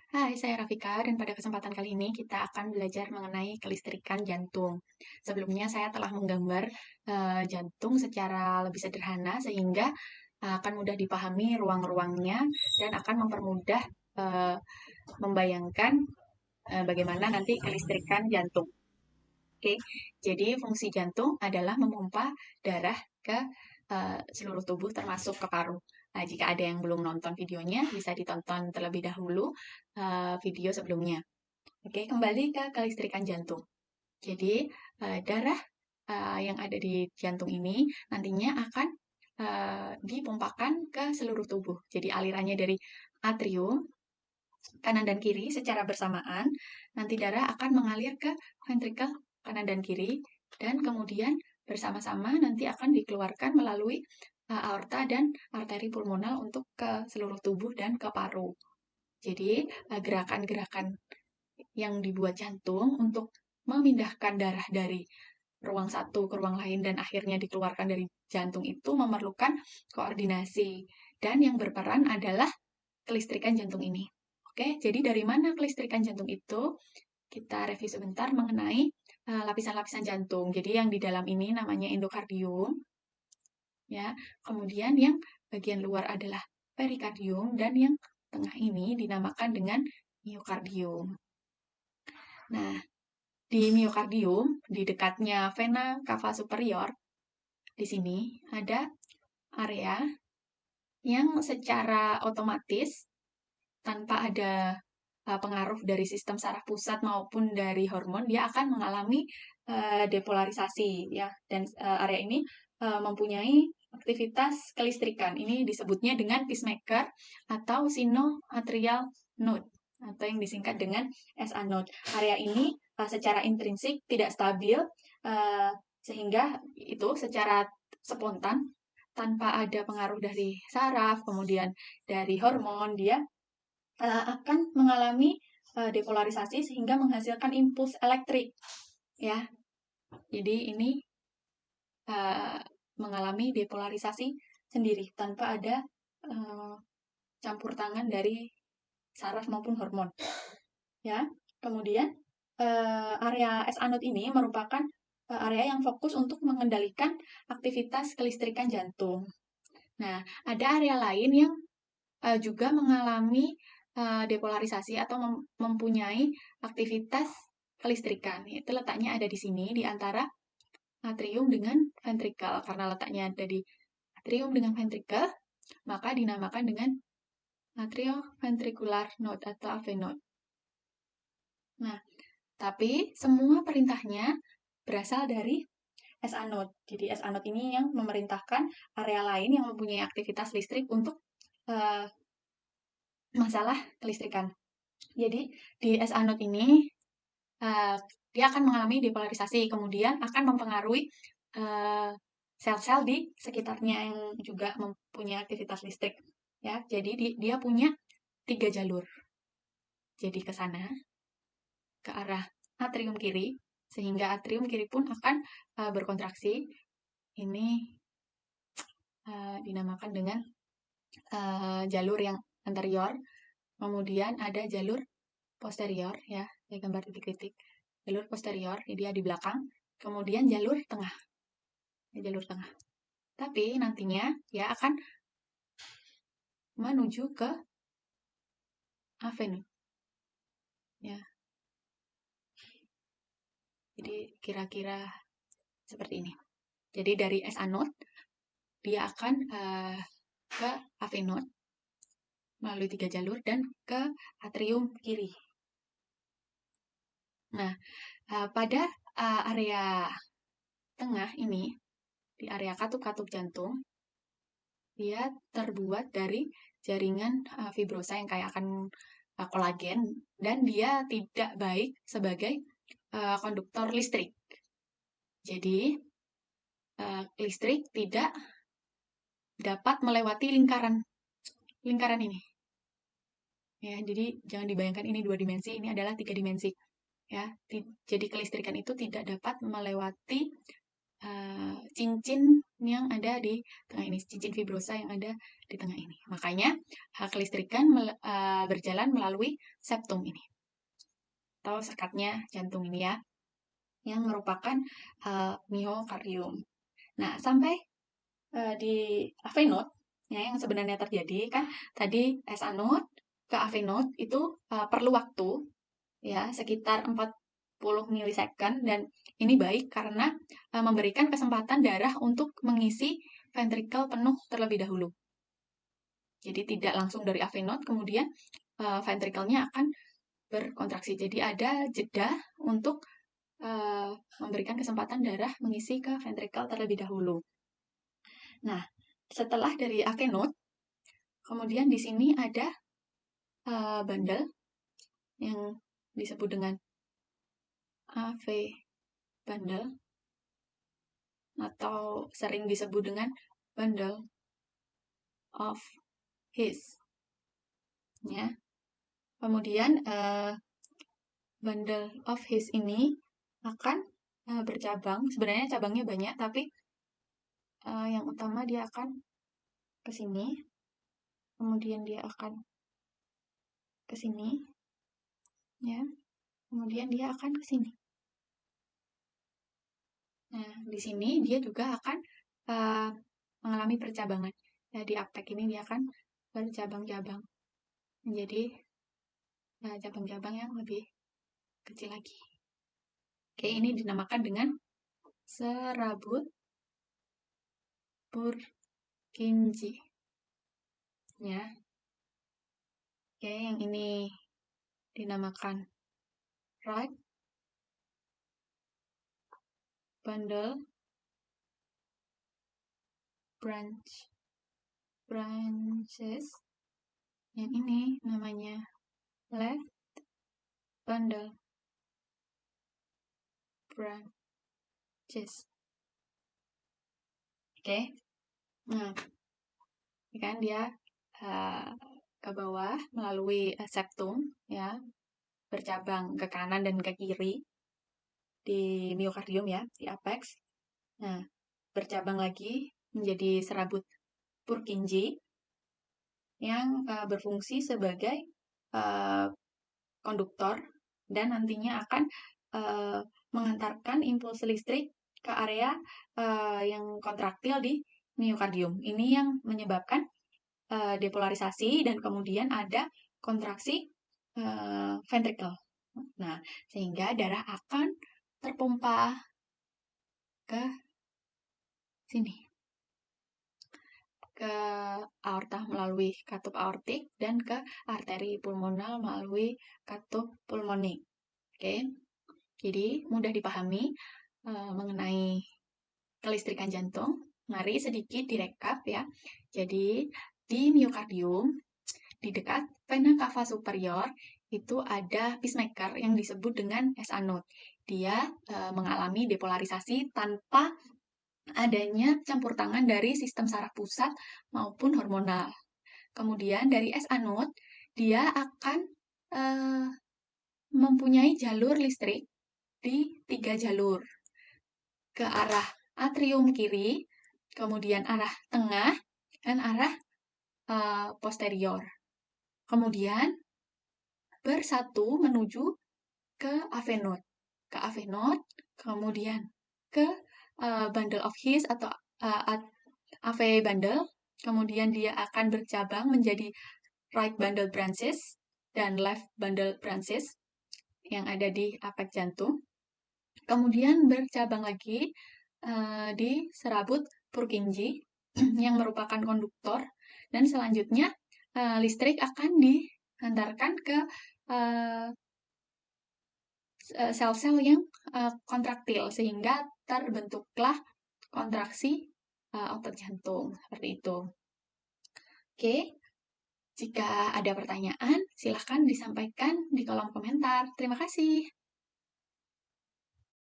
Hai, saya Rafika dan pada kesempatan kali ini kita akan belajar mengenai kelistrikan jantung. Sebelumnya saya telah menggambar jantung secara lebih sederhana sehingga akan mudah dipahami ruang-ruangnya dan akan mempermudah eh, membayangkan bagaimana nanti kelistrikan jantung. Oke, jadi fungsi jantung adalah memompa darah ke seluruh tubuh termasuk ke paru. Nah, jika ada yang belum nonton videonya, bisa ditonton terlebih dahulu video sebelumnya. Oke, kembali ke kelistrikan jantung. Jadi, darah yang ada di jantung ini nantinya akan dipompakan ke seluruh tubuh. Jadi, alirannya dari atrium, kanan dan kiri secara bersamaan, nanti darah akan mengalir ke ventrikel kanan dan kiri, dan kemudian bersama-sama nanti akan dikeluarkan melalui aorta dan arteri pulmonal untuk ke seluruh tubuh dan ke paru. Jadi, gerakan-gerakan yang dibuat jantung untuk memindahkan darah dari ruang satu ke ruang lain dan akhirnya dikeluarkan dari jantung itu memerlukan koordinasi. Dan yang berperan adalah kelistrikan jantung ini. Oke, jadi dari mana kelistrikan jantung itu? Kita review sebentar mengenai lapisan-lapisan jantung. Jadi yang di dalam ini namanya endokardium, ya. Kemudian yang bagian luar adalah perikardium dan yang tengah ini dinamakan dengan miokardium. Nah, di miokardium, di dekatnya vena cava superior, di sini ada area yang secara otomatis tanpa ada pengaruh dari sistem saraf pusat maupun dari hormon, dia akan mengalami depolarisasi ya. Dan area ini mempunyai aktivitas kelistrikan. Ini disebutnya dengan pacemaker atau sinoatrial node atau yang disingkat dengan SA node. Area ini secara intrinsik tidak stabil sehingga itu secara spontan tanpa ada pengaruh dari saraf, kemudian dari hormon, dia akan mengalami depolarisasi sehingga menghasilkan impuls elektrik, ya. Jadi ini mengalami depolarisasi sendiri tanpa ada campur tangan dari saraf maupun hormon, ya. Kemudian area SA node ini merupakan area yang fokus untuk mengendalikan aktivitas kelistrikan jantung. Nah, ada area lain yang juga mengalami depolarisasi atau mempunyai aktivitas kelistrikan. Itu letaknya ada di sini, di antara atrium dengan ventrikel. Karena letaknya ada di atrium dengan ventrikel, maka dinamakan dengan atrioventricular node atau AV node. Nah, tapi semua perintahnya berasal dari SA node. Jadi SA node ini yang memerintahkan area lain yang mempunyai aktivitas listrik untuk masalah kelistrikan. Jadi di SA node ini dia akan mengalami depolarisasi, kemudian akan mempengaruhi sel-sel di sekitarnya yang juga mempunyai aktivitas listrik. Ya, jadi dia punya 3 jalur. Jadi ke sana, ke arah atrium kiri, sehingga atrium kiri pun akan berkontraksi. Ini dinamakan dengan jalur yang anterior. Kemudian ada jalur posterior, ya, saya gambar titik-titik. Jalur posterior, dia di belakang. Kemudian jalur tengah. Jalur tengah. Tapi nantinya ya akan menuju ke avenue. Ya. Jadi kira-kira seperti ini. Jadi dari SA node dia akan ke AV node melalui 3 jalur dan ke atrium kiri. Nah, pada area tengah ini, di area katup-katup jantung, dia terbuat dari jaringan fibrosa yang kaya akan kolagen, dan dia tidak baik sebagai konduktor listrik. Jadi, listrik tidak dapat melewati lingkaran ini. Ya, jadi jangan dibayangkan ini 2 dimensi, ini adalah 3 dimensi. Ya, jadi kelistrikan itu tidak dapat melewati cincin yang ada di tengah ini, cincin fibrosa yang ada di tengah ini. Makanya kelistrikan berjalan melalui septum ini atau sekatnya jantung ini ya, yang merupakan miokardium. Nah, sampai di AV node ya, yang sebenarnya terjadi kan tadi SA node ke AV node itu perlu waktu ya sekitar 40 milisecond, dan ini baik karena memberikan kesempatan darah untuk mengisi ventricle penuh terlebih dahulu. Jadi tidak langsung dari AV node kemudian ventricle-nya akan berkontraksi. Jadi ada jeda untuk memberikan kesempatan darah mengisi ke ventricle terlebih dahulu. Nah, setelah dari AV node, kemudian di sini ada bundle yang disebut dengan AV bundle atau sering disebut dengan bundle of His. Ya. Kemudian bundle of His ini akan bercabang. Sebenarnya cabangnya banyak, tapi yang utama dia akan ke sini. Kemudian dia akan ke sini. Ya. Kemudian dia akan ke sini. Nah, di sini dia juga akan mengalami percabangan. Ya, di aptek ini dia akan bercabang-cabang menjadi cabang-cabang yang lebih kecil lagi. Oke, ini dinamakan dengan serabut Purkinje. Ya. Oke, yang ini dinamakan right bundle branches. Yang ini namanya left bundle branches. Oke. Nah, ini kan dia ke bawah melalui septum ya, bercabang ke kanan dan ke kiri di miokardium ya, di apex. Nah, bercabang lagi menjadi serabut Purkinje yang berfungsi sebagai konduktor dan nantinya akan mengantarkan impuls listrik ke area yang kontraktil di miokardium. Ini yang menyebabkan depolarisasi dan kemudian ada kontraksi ventricle. Nah, sehingga darah akan terpompa ke sini, ke aorta melalui katup aortik dan ke arteri pulmonal melalui katup pulmonik. Oke, jadi mudah dipahami mengenai kelistrikan jantung. Mari sedikit direkap ya. Jadi di miokardium, di dekat vena cava superior, itu ada pacemaker yang disebut dengan SA node. Dia mengalami depolarisasi tanpa adanya campur tangan dari sistem saraf pusat maupun hormonal. Kemudian dari SA node, dia akan mempunyai jalur listrik di 3 jalur. Ke arah atrium kiri, kemudian arah tengah, dan arah posterior. Kemudian bersatu menuju ke AV node. Ke AV node, kemudian ke bundle of His atau AV bundle, kemudian dia akan bercabang menjadi right bundle branches dan left bundle branches yang ada di apex jantung. Kemudian bercabang lagi di serabut Purkinje yang merupakan konduktor, dan selanjutnya listrik akan diantarkan ke sel-sel yang kontraktil sehingga terbentuklah kontraksi otot jantung seperti itu. Oke, jika ada pertanyaan silahkan disampaikan di kolom komentar. Terima kasih.